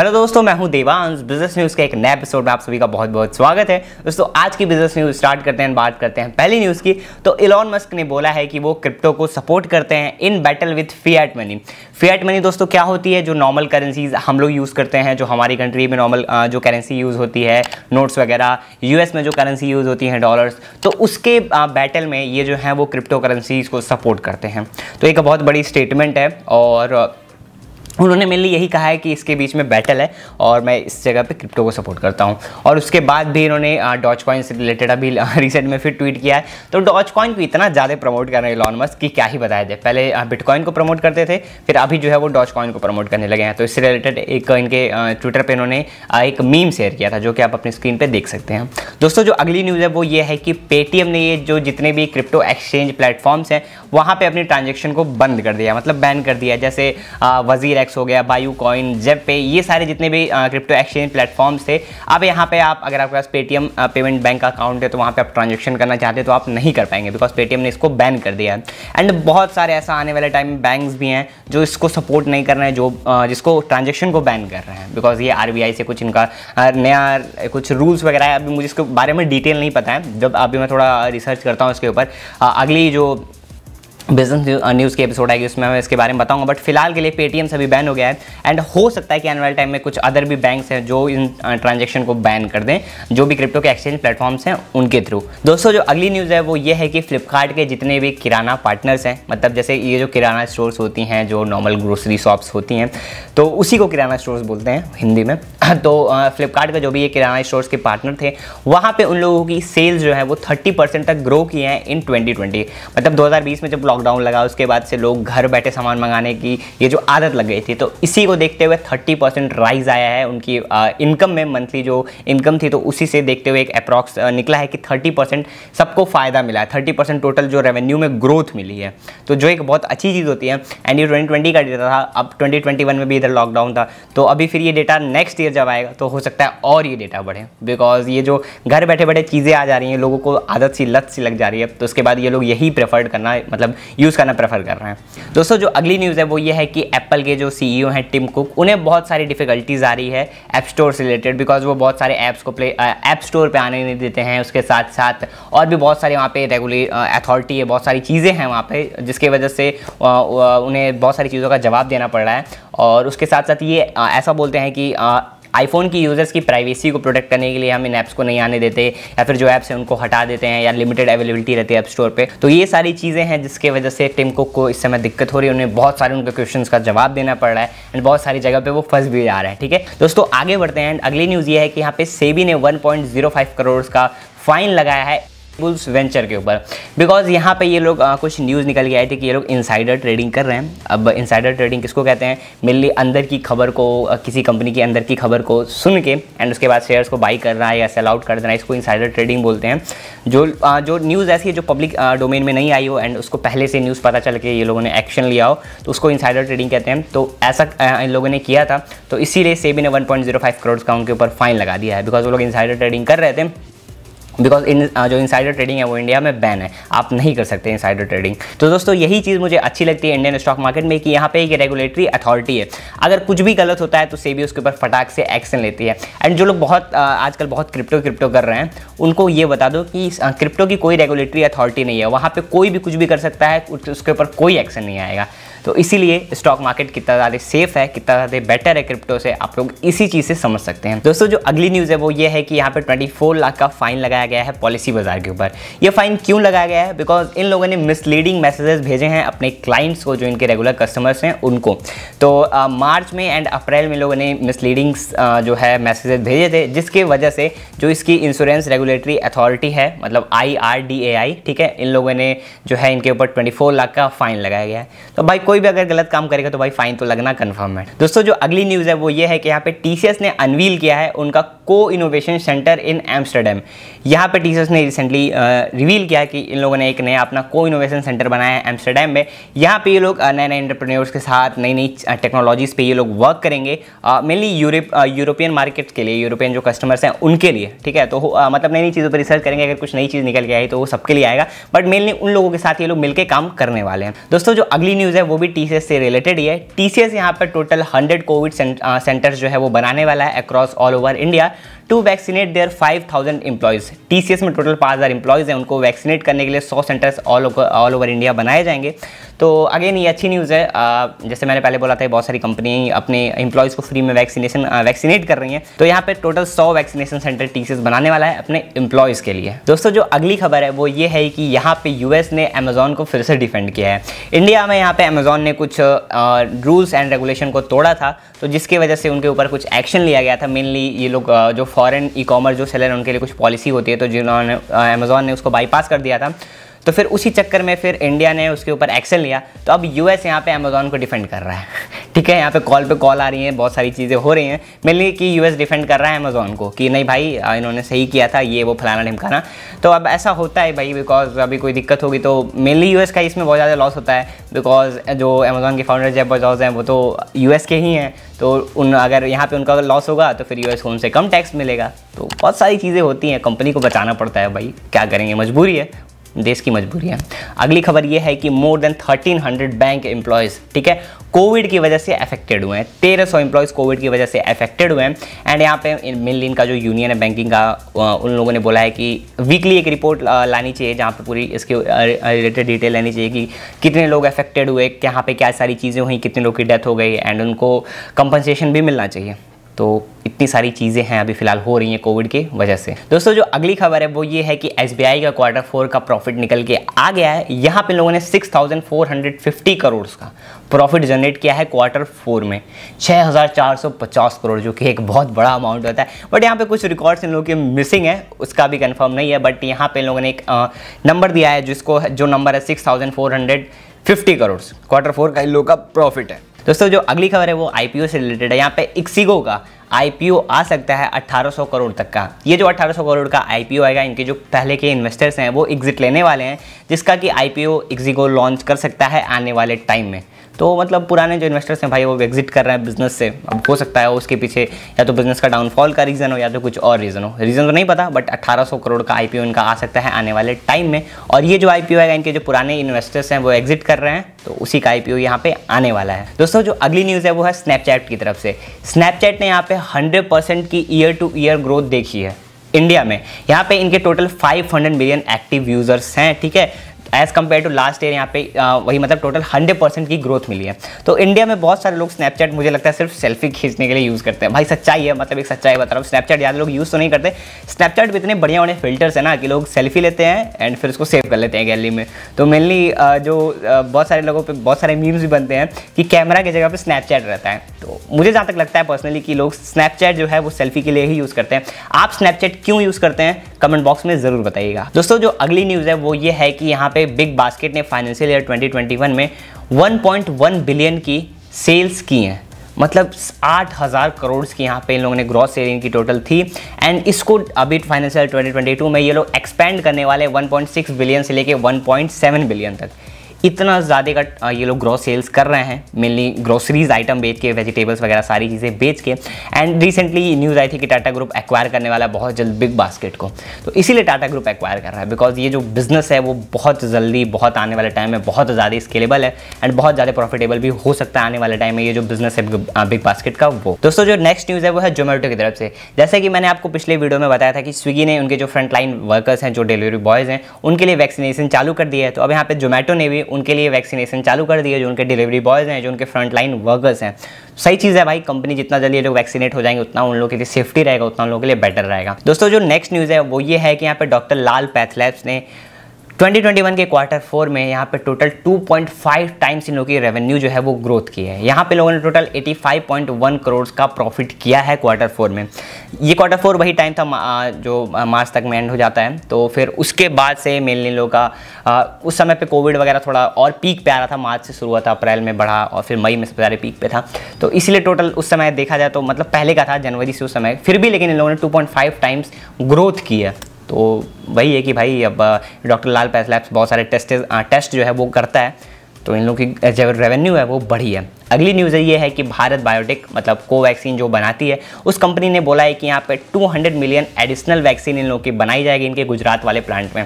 Hello दोस्तों, मैं हूं देवांश। बिजनेस न्यूज़ के एक नए एपिसोड में आप सभी का बहुत बहुत स्वागत है। दोस्तों, आज की बिजनेस न्यूज़ स्टार्ट करते हैं। बात करते हैं पहली न्यूज़ की। तो इलॉन मस्क ने बोला है कि वो क्रिप्टो को सपोर्ट करते हैं इन battle with fiat money. Fiat money दोस्तों क्या होती है? जो नॉर्मल करेंसीज हम लोग यूज़ करते हैं, जो हमारी कंट्री में नॉर्मल जो करेंसी यूज़ होती है, नोट्स वगैरह, यूएस में जो करेंसी यूज़ होती है डॉलर्स, तो उसके बैटल में ये जो है वो क्रिप्टो करेंसीज को सपोर्ट करते हैं। तो एक बहुत बड़ी स्टेटमेंट है और उन्होंने मेनली यही कहा है कि इसके बीच में बैटल है और मैं इस जगह पे क्रिप्टो को सपोर्ट करता हूं। और उसके बाद भी इन्होंने डॉज कॉइन से रिलेटेड अभी रिसेंट में फिर ट्वीट किया है। तो डॉज कॉइन को इतना ज़्यादा प्रमोट कर रहे हैं इलॉन मस्क कि क्या ही बताया जाए। पहले बिटकॉइन को प्रमोट करते थे, फिर अभी जो है वो डॉज कॉइन को प्रमोट करने लगे हैं। तो इससे रिलेटेड एक इनके ट्विटर पर इन्होंने एक मीम शेयर किया था, जो कि आप अपनी स्क्रीन पर देख सकते हैं। दोस्तों, जो अगली न्यूज़ है वो ये है कि पेटीएम ने ये जो जितने भी क्रिप्टो एक्सचेंज प्लेटफॉर्म्स हैं वहाँ पर अपनी ट्रांजेक्शन को बंद कर दिया, मतलब बैन कर दिया। जैसे वजीर एक्स हो गया, बायू कॉइन, जेब पे, ये सारे जितने भी क्रिप्टो एक्सचेंज प्लेटफॉर्म्स थे, अब यहाँ पे आप अगर आपके पास पेटीएम पेमेंट बैंक अकाउंट है तो वहाँ पे आप ट्रांजैक्शन करना चाहते हैं तो आप नहीं कर पाएंगे, बिकॉज पेटीएम ने इसको बैन कर दिया है। एंड बहुत सारे ऐसा आने वाले टाइम में बैंक्स भी हैं जो इसको सपोर्ट नहीं कर रहे हैं, जो जिसको ट्रांजेक्शन को बैन कर रहे हैं, बिकॉज ये आरबीआई से कुछ इनका नया कुछ रूल्स वगैरह है। अभी मुझे इसके बारे में डिटेल नहीं पता है, जब अभी मैं थोड़ा रिसर्च करता हूँ इसके ऊपर, अगली जो बिजनेस न्यूज़ की एपिसोड आएगी उसमें मैं इसके बारे में बताऊंगा। बट फिलहाल के लिए पेटीएम से भी बैन हो गया है एंड हो सकता है कि आने वाले टाइम में कुछ अदर भी बैंक्स हैं जो इन ट्रांजैक्शन को बैन कर दें, जो भी क्रिप्टो के एक्सचेंज प्लेटफॉर्म्स हैं उनके थ्रू। दोस्तों, जो अगली न्यूज़ है वो ये है कि फ्लिपकार्ट के जितने भी किराना पार्टनर्स हैं, मतलब जैसे ये जो किराना स्टोर्स होती हैं, जो नॉर्मल ग्रोसरी शॉप्स होती हैं, तो उसी को किराना स्टोर्स बोलते हैं हिंदी में। तो फ्लिपकार्ट का जो भी ये किराना स्टोर्स के पार्टनर थे, वहाँ पर उन लोगों की सेल्स जो है वो 30% तक ग्रो किए हैं इन 2020। मतलब 2020 में जब लॉकडाउन लगा उसके बाद से लोग घर बैठे सामान मंगाने की ये जो आदत लग गई थी, तो इसी को देखते हुए 30% राइज आया है उनकी इनकम में। मंथली जो इनकम थी तो उसी से देखते हुए एक अप्रॉक्स निकला है कि 30% सबको फ़ायदा मिला है, 30% टोटल जो रेवेन्यू में ग्रोथ मिली है, तो जो एक बहुत अच्छी चीज़ होती है। एंड ये 2020 का डेटा था, अब 2021 में भी इधर लॉकडाउन था, तो अभी फिर ये डेटा नेक्स्ट ईयर जब आएगा तो हो सकता है और ये डेटा बढ़े, बिकॉज ये जो घर बैठे बैठे चीज़ें आ जा रही हैं, लोगों को आदत सी लत सी लग जा रही है, तो उसके बाद ये लोग यही प्रेफर्ड करना, मतलब यूज़ करना प्रेफर कर रहे हैं। दोस्तों, जो अगली न्यूज़ है वो ये है कि एप्पल के जो सीईओ हैं टिम कुक, उन्हें बहुत सारी डिफिकल्टीज आ रही है ऐप स्टोर से रिलेटेड, बिकॉज वो बहुत सारे ऐप्स को ऐप स्टोर पे आने नहीं देते हैं। उसके साथ साथ और भी बहुत सारे वहाँ पे अथॉरिटी है, बहुत सारी चीज़ें हैं वहाँ पे, जिसकी वजह से उन्हें बहुत सारी चीज़ों का जवाब देना पड़ रहा है। और उसके साथ साथ ये ऐसा बोलते हैं कि आईफोन की यूज़र्स की प्राइवेसी को प्रोटेक्ट करने के लिए हम इन ऐप्स को नहीं आने देते, या फिर जो ऐप्स हैं उनको हटा देते हैं, या लिमिटेड अवेलेबिलिटी रहती है ऐप स्टोर पे। तो ये सारी चीज़ें हैं जिसके वजह से टिम कुक को इस समय दिक्कत हो रही है, उन्हें बहुत सारे उनके क्वेश्चंस का जवाब देना पड़ रहा है एंड बहुत सारी जगह पे वो फंस भी जा रहे हैं। ठीक है दोस्तों, आगे बढ़ते हैं। अगली न्यूज़ ये है कि यहाँ पे सेबी ने 1.05 करोड़ का फाइन लगाया है बुल्स वेंचर के ऊपर, बिकॉज यहाँ पे ये लोग कुछ न्यूज़ निकल के आए थे कि ये लोग इनसाइडर ट्रेडिंग कर रहे हैं। अब इनसाइडर ट्रेडिंग किसको कहते हैं? मेनली अंदर की खबर को, किसी कंपनी की अंदर की खबर को सुन के एंड उसके बाद शेयर्स को बाई करना है या सेल आउट कर देना, इसको इनसाइडर ट्रेडिंग बोलते हैं। जो न्यूज़ ऐसी है जो पब्लिक डोमेन में नहीं आई हो एंड उसको पहले से न्यूज़ पता चल के ये लोगों ने एक्शन लिया हो, तो उसको इनसाइडर ट्रेडिंग कहते हैं। तो ऐसा इन लोगों ने किया था, तो इसीलिए सेबी ने 1.05 करोड़ का उनके ऊपर फाइन लगा दिया है, बिकॉज वो लोग इनसाइडर ट्रेडिंग कर रहे थे। बिकॉज जो इनसाइडर ट्रेडिंग है वो इंडिया में बैन है, आप नहीं कर सकते इनसाइडर ट्रेडिंग। तो दोस्तों, यही चीज़ मुझे अच्छी लगती है इंडियन स्टॉक मार्केट में कि यहाँ पे एक रेगुलेटरी अथॉरिटी है, अगर कुछ भी गलत होता है तो सेबी उसके ऊपर फटाक से एक्शन लेती है। एंड जो लोग बहुत आजकल बहुत क्रिप्टो कर रहे हैं, उनको ये बता दो कि क्रिप्टो की कोई रेगुलेटरी अथॉरिटी नहीं है, वहाँ पर कोई भी कुछ भी कर सकता है, उसके ऊपर कोई एक्शन नहीं आएगा। तो इसीलिए स्टॉक मार्केट कितना ज़्यादा सेफ है, कितना ज़्यादा बेटर है क्रिप्टो से, आप लोग इसी चीज़ से समझ सकते हैं। दोस्तों, जो अगली न्यूज़ है वो ये है कि यहाँ पे 24 लाख का फाइन लगाया गया है पॉलिसी बाजार के ऊपर। ये फाइन क्यों लगाया गया है? बिकॉज इन लोगों ने मिसलीडिंग मैसेजेस भेजे हैं अपने क्लाइंट्स को, जो इनके रेगुलर कस्टमर्स हैं उनको। तो मार्च में एंड अप्रैल में लोगों ने मिसलीडिंग जो है मैसेजेस भेजे थे, जिसकी वजह से जो इसकी इंश्योरेंस रेगुलेटरी अथॉरिटी है, मतलब IRDAI, ठीक है, इन लोगों ने जो है इनके ऊपर 24 लाख का फाइन लगाया गया है। तो भाई कोई भी अगर गलत काम करेगा तो भाई फाइन तो लगना कन्फर्म है। दोस्तों, जो अगली न्यूज़ है वो ये है कि यहाँ पे TCS ने अनवील किया है उनका को इनोवेशन सेंटर इन एम्स्टर्डम। यहाँ पे TCS ने रिसेंटली रिवील किया कि इन लोगों ने एक नया अपना को इनोवेशन सेंटर बनाया है एम्स्टर्डम में। यहाँ पे ये लोग नए नए एंटरप्रेन्योर्स के साथ नई नई टेक्नोलॉजीज़ पे ये लोग वर्क करेंगे, मेनली यूरोपियन मार्केट के लिए, यूरोपियन जो कस्टमर्स हैं उनके लिए। ठीक है, तो मतलब नई नई चीज़ों पर रिसर्च करेंगे, अगर कुछ नई चीज़ निकल के आई तो वो सबके लिए आएगा, बट मेनली उन लोगों के साथ ये लोग मिलकर काम करने वाले हैं। दोस्तों, जो अगली न्यूज़ है वो भी टीसीएस से रिलेटेड ही है। टीसीएस यहाँ पर टोटल 100 कोविड सेंटर्स जो है वो बनाने वाला है across all over India to vaccinate their 5000 employees. TCS में टोटल 5000 एम्प्लॉयज़ हैं, उनको वैक्सीनेट करने के लिए 100 सेंटर्स ऑल ओवर इंडिया बनाए जाएंगे। तो अगेन ये अच्छी न्यूज़ है। जैसे मैंने पहले बोला था, बहुत सारी कंपनी अपने एम्प्लॉयज़ को फ्री में वैक्सीनेट कर रही हैं। तो यहाँ पे टोटल 100 वैक्सीनेशन सेंटर टीसीएस बनाने वाला है अपने एम्प्लॉयज़ के लिए। दोस्तों जो अगली खबर है वो ये है कि यहाँ पे यूएस ने अमेजॉन को फिर से डिफेंड किया है। इंडिया में यहाँ पे अमेजॉन ने कुछ रूल्स एंड रेगुलेशन को तोड़ा था, तो जिसकी वजह से उनके ऊपर कुछ एक्शन लिया गया था। मेनली ये लोग जो फॉरेन ई कॉमर्स जो सेलर उनके लिए कुछ पॉलिसी होती है, तो जिन्होंने अमेजॉन ने उसको बाईपास कर दिया था। तो फिर उसी चक्कर में फिर इंडिया ने उसके ऊपर एक्शन लिया। तो अब यूएस यहाँ पे अमेजॉन को डिफेंड कर रहा है। ठीक है, यहाँ पे कॉल आ रही हैं, बहुत सारी चीज़ें हो रही हैं। मेनली कि यूएस डिफेंड कर रहा है अमेजॉन को कि नहीं भाई इन्होंने सही किया था, ये वो फलाना ढिमकाना। तो अब ऐसा होता है भाई, बिकॉज अभी कोई दिक्कत होगी तो मेनली यूएस का इसमें बहुत ज़्यादा लॉस होता है। बिकॉज जो अमेजॉन के फाउंडर जेफ बेजोस हैं वो तो यूएस के ही हैं, तो अगर यहाँ पे उनका लॉस होगा तो फिर यूएस को उनसे कम टैक्स मिलेगा। तो बहुत सारी चीज़ें होती हैं, कंपनी को बचाना पड़ता है भाई, क्या करेंगे, मजबूरी है, देश की मजबूरी है। अगली खबर ये है कि मोर देन 1300 बैंक एम्प्लॉयज़, ठीक है, कोविड की वजह से अफेक्टेड हुए हैं। 1300 एम्प्लॉयज़ कोविड की वजह से अफेक्टेड हुए हैं। एंड यहाँ पे मेनली इनका जो यूनियन है बैंकिंग का, उन लोगों ने बोला है कि वीकली एक रिपोर्ट लानी चाहिए जहाँ पे पूरी इसके रिलेटेड डिटेल लेनी चाहिए कि कितने लोग अफेक्टेड हुए, यहाँ पे क्या सारी चीज़ें हुई, कितने लोग की डेथ हो गई, एंड उनको कंपनसेशन भी मिलना चाहिए। तो इतनी सारी चीज़ें हैं अभी फ़िलहाल हो रही हैं कोविड की वजह से। दोस्तों जो अगली खबर है वो ये है कि एसबीआई का Q4 का प्रॉफिट निकल के आ गया है। यहाँ पे लोगों ने 6450 करोड़ का प्रॉफिट जनरेट किया है Q4 में, 6450 करोड़, जो कि एक बहुत बड़ा अमाउंट होता है। बट यहाँ पे कुछ रिकॉर्ड्स इन लोगों के मिसिंग है, उसका भी कंफर्म नहीं है। बट यहाँ पे लोगों ने एक नंबर दिया है जो नंबर है 6450 करोड़ Q4 का इन लोगों का प्रॉफिट है। दोस्तों जो अगली खबर है वो आईपीओ से रिलेटेड है। यहाँ पे इक्सिगो का आईपीओ आ सकता है 1800 करोड़ तक का। ये जो 1800 करोड़ का आईपीओ आएगा, इनके जो पहले के इन्वेस्टर्स हैं वो एग्जिट लेने वाले हैं, जिसका कि आईपीओ इक्सिगो लॉन्च कर सकता है आने वाले टाइम में। तो मतलब पुराने जो इन्वेस्टर्स हैं भाई वो एग्जिट कर रहे हैं बिजनेस से। अब हो सकता है उसके पीछे या तो बिजनेस का डाउनफॉल का रीज़न हो या तो कुछ और रीज़न हो, रीज़न तो नहीं पता। बट 1800 करोड़ का आईपीओ इनका आ सकता है आने वाले टाइम में। और ये जो आईपीओ आएगा, इनके जो पुराने इन्वेस्टर्स हैं वो एग्जिट कर रहे हैं, तो उसी का आईपीओ यहाँ पे आने वाला है। दोस्तों जो अगली न्यूज़ है वो है स्नैपचैट की तरफ से। स्नैपचैट ने यहाँ पे 100% की ईयर टू ईयर ग्रोथ देखी है इंडिया में। यहाँ पे इनके टोटल 500 मिलियन एक्टिव यूजर्स हैं, ठीक है, as compare to last year. यहाँ पे वही मतलब टोटल 100% की ग्रोथ मिली है। तो इंडिया में बहुत सारे लोग स्नैपचैट मुझे लगता है सिर्फ सेल्फी खींचने के लिए यूज़ करते हैं। भाई सच्चाई है, मतलब एक सच्चाई बता रहा हूँ, स्नैपचैट ज़्यादा लोग यूज़ तो नहीं करते। स्नैपचैट में इतने बढ़िया बढ़िया फिल्टर्स है ना कि लोग सेल्फी लेते हैं एंड फिर उसको सेव कर लेते हैं गैलरी में। तो मेनली जो बहुत सारे लोगों पर बहुत सारे मीम्स भी बनते हैं कि कैमरा की जगह पर स्नैपचैट रहता है। तो मुझे जहाँ तक लगता है पर्सनली कि लोग स्नैपचैट जो है वो सेल्फी के लिए ही यूज़ करते हैं। आप स्नैपचैट क्यों यूज़ करते हैं कमेंट बॉक्स में ज़रूर बताइएगा। दोस्तों जो अगली न्यूज़ है वो ये है कि यहाँ पे बिग बास्केट ने फाइनेंशियल ईयर 2021 में 1.1 बिलियन की सेल्स की हैं। मतलब 8000 करोड़ की यहाँ पे इन लोगों ने ग्रॉस सेलिंग की टोटल थी। एंड इसको अभी फाइनेंशियल 2022 में ये लोग एक्सपेंड करने वाले 1.6 बिलियन से लेके 1.7 बिलियन तक। इतना ज़्यादा का ये लोग ग्रॉस सेल्स कर रहे हैं, मेनली ग्रोसरीज आइटम बेच के, वेजिटेबल्स वगैरह सारी चीज़ें बेच के। एंड रिसेंटली न्यूज़ आई थी कि टाटा ग्रुप एक्वायर करने वाला है बहुत जल्द बिग बास्केट को। तो इसीलिए टाटा ग्रुप एक्वायर कर रहा है, बिकॉज ये जो बिजनेस है वो बहुत जल्दी, बहुत आने वाले टाइम में बहुत ज़्यादा स्केलेबल है एंड बहुत ज़्यादा प्रॉफिटेबल भी हो सकता है आने वाले टाइम में ये जो बिजनेस है बिग बास्केट का वो। दोस्तों जो नेक्स्ट न्यूज़ है वो है जोमेटो की तरफ से। जैसे कि मैंने आपको पिछले वीडियो में बताया था कि स्विगी ने उनके जो फ्रंट लाइन वर्कर्स हैं, जो डिलीवरी बॉयज़ हैं, उनके लिए वैक्सीनेशन चालू कर दिया है। तो अब यहाँ पे जोमेटो ने भी उनके लिए वैक्सीनेशन चालू कर दिया, जो उनके डिलीवरी बॉयज़ हैं, जो उनके फ्रंट लाइन वर्कर्स हैं। सही चीज़ है भाई, कंपनी जितना जल्दी ये लोग वैक्सीनेट हो जाएंगे उतना उन लोगों के लिए सेफ्टी रहेगा, उतना उन लोगों के लिए बेटर रहेगा। दोस्तों जो नेक्स्ट न्यूज़ है वो ये है कि यहाँ पे डॉक्टर लाल पैथलैब्स ने 2021 के Q4 में यहाँ पे टोटल 2.5 टाइम्स इन लोगों की रेवेन्यू जो है वो ग्रोथ की है। यहाँ पे लोगों ने टोटल 85.1 करोड़ का प्रॉफिट किया है Q4 में। ये Q4 वही टाइम था जो मार्च तक में एंड हो जाता है। तो फिर उसके बाद से मेनली लोगों का उस समय पे कोविड वगैरह थोड़ा और पीक पे आ रहा था, मार्च से शुरू हुआ था, अप्रैल में बढ़ा और फिर मई में सबसे ज़्यादा पीक पे था। तो इसलिए टोटल उस समय देखा जाए तो मतलब पहले का था जनवरी से उस समय, फिर भी लेकिन इन लोगों ने 2.5 टाइम्स ग्रोथ की है। तो वही है कि भाई अब डॉक्टर लाल पैथलैब्स बहुत सारे टेस्ट जो है वो करता है, तो इन लोगों की जो रेवेन्यू है वो बढ़ी है। अगली न्यूज़ ये है कि भारत बायोटेक मतलब कोवैक्सीन जो बनाती है, उस कंपनी ने बोला है कि यहाँ पे 200 मिलियन एडिशनल वैक्सीन इन लोगों की बनाई जाएगी इनके गुजरात वाले प्लांट में।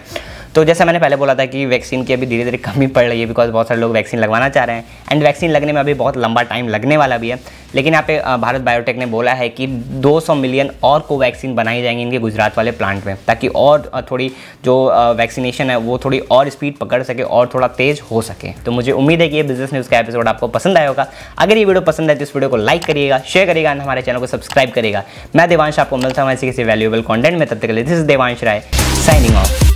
तो जैसे मैंने पहले बोला था कि वैक्सीन की अभी धीरे धीरे कमी पड़ रही है, बिकॉज बहुत सारे लोग वैक्सीन लगवाना चाह रहे हैं एंड वैक्सीन लगने में अभी बहुत लंबा टाइम लगने वाला भी है। लेकिन यहाँ पे भारत बायोटेक ने बोला है कि 200 मिलियन और कोवैक्सीन बनाई जाएंगी इनके गुजरात वाले प्लांट में, ताकि और थोड़ी जो वैक्सीनेशन है वो थोड़ी और स्पीड पकड़ सके और थोड़ा तेज हो सके। तो मुझे उम्मीद है कि ये बिजनेस न्यूज़ का एपिसोड आपको पसंद आया होगा। अगर ये वीडियो पसंद है तो इस वीडियो को लाइक करिएगा, शेयर करिएगा एंड हमारे चैनल को सब्सक्राइब करिएगा। मैं देवांश आपको मिलता हूँ ऐसे किसी वैल्यूएबल कंटेंट में, तब तक के लिए this is Devansh Rai signing of.